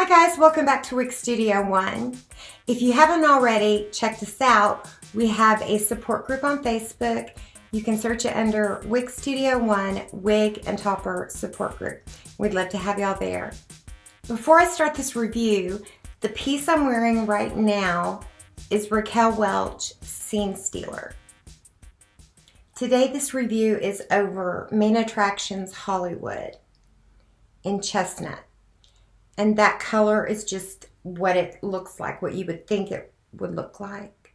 Hi guys, welcome back to Wig Studio One. If you haven't already, check this out. We have a support group on Facebook. You can search it under Wig Studio One Wig and Topper Support Group. We'd love to have y'all there. Before I start this review, the piece I'm wearing right now is Raquel Welch Scene Stealer. Today this review is over Main Attractions Hollywood in Chestnut. And that color is just what it looks like, what you would think it would look like.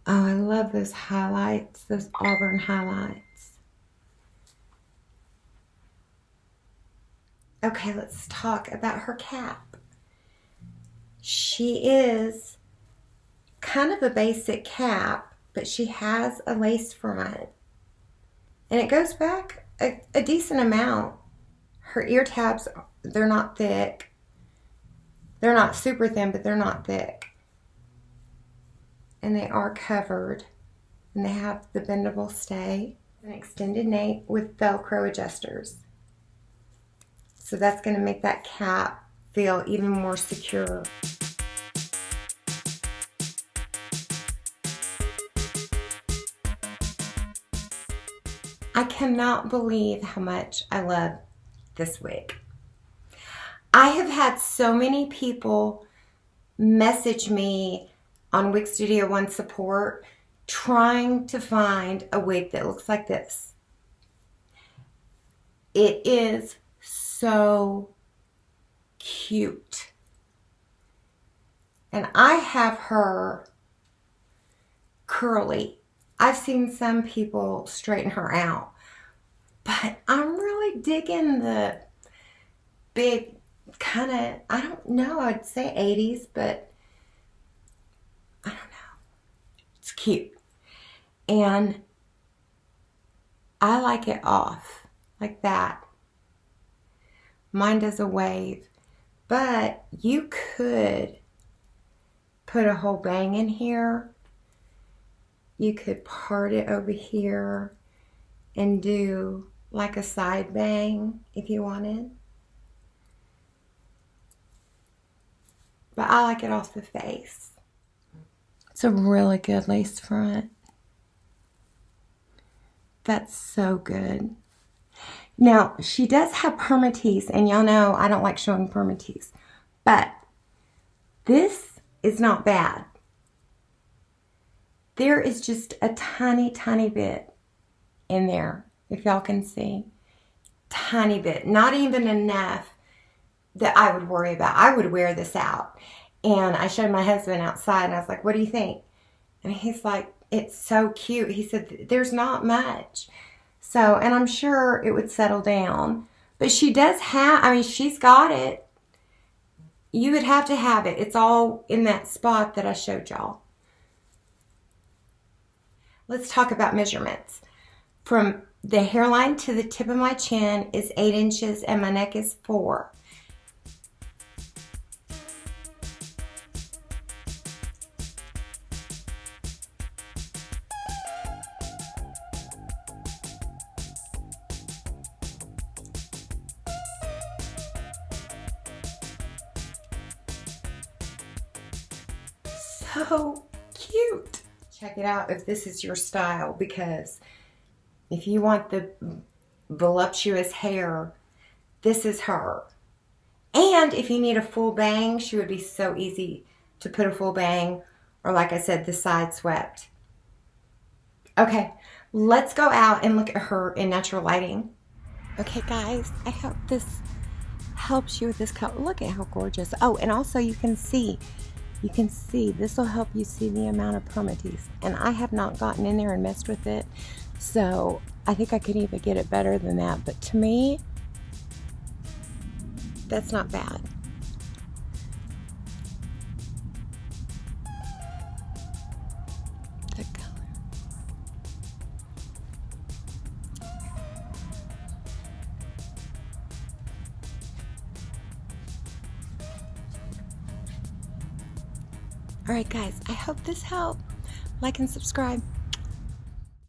Oh, I love those highlights, those auburn highlights. Okay, let's talk about her cap. She is kind of a basic cap, but she has a lace front. And it goes back a decent amount. Her ear tabs, they're not thick. They're not super thin, but they're not thick. And they are covered. And they have the bendable stay. An extended nape with Velcro adjusters. So that's going to make that cap feel even more secure. I cannot believe how much I love this wig. I have had so many people message me on Wig Studio One support trying to find a wig that looks like this. It is so cute. And I have her curly. I've seen some people straighten her out, but I'm really digging the big kind of, I don't know, I'd say 80s, but I don't know. It's cute. And I like it off like that. Mine does a wave, but you could put a whole bang in here. You could part it over here and do like a side bang if you wanted. But I like it off the face. It's a really good lace front. That's so good. Now, she does have permatease, and y'all know I don't like showing permatease. But this is not bad. There is just a tiny, tiny bit in there, if y'all can see. Tiny bit. Not even enough that I would worry about. I would wear this out. And I showed my husband outside and I was like, what do you think? And he's like, it's so cute. He said, there's not much. So, and I'm sure it would settle down. But she does have, I mean, she's got it. You would have to have it. It's all in that spot that I showed y'all. Let's talk about measurements. From the hairline to the tip of my chin is 8 inches and my neck is 4. So cute. Check it out if this is your style, because if you want the voluptuous hair, this is her. And if you need a full bang, she would be so easy to put a full bang, or like I said, the side swept. Okay, let's go out and look at her in natural lighting. Okay guys, I hope this helps you with this color. Look at how gorgeous. Oh, and also you can see, this will help you see the amount of permatease. And I have not gotten in there and messed with it. So I think I could even get it better than that. But to me, that's not bad. The color. Alright guys, I hope this helped. Like and subscribe.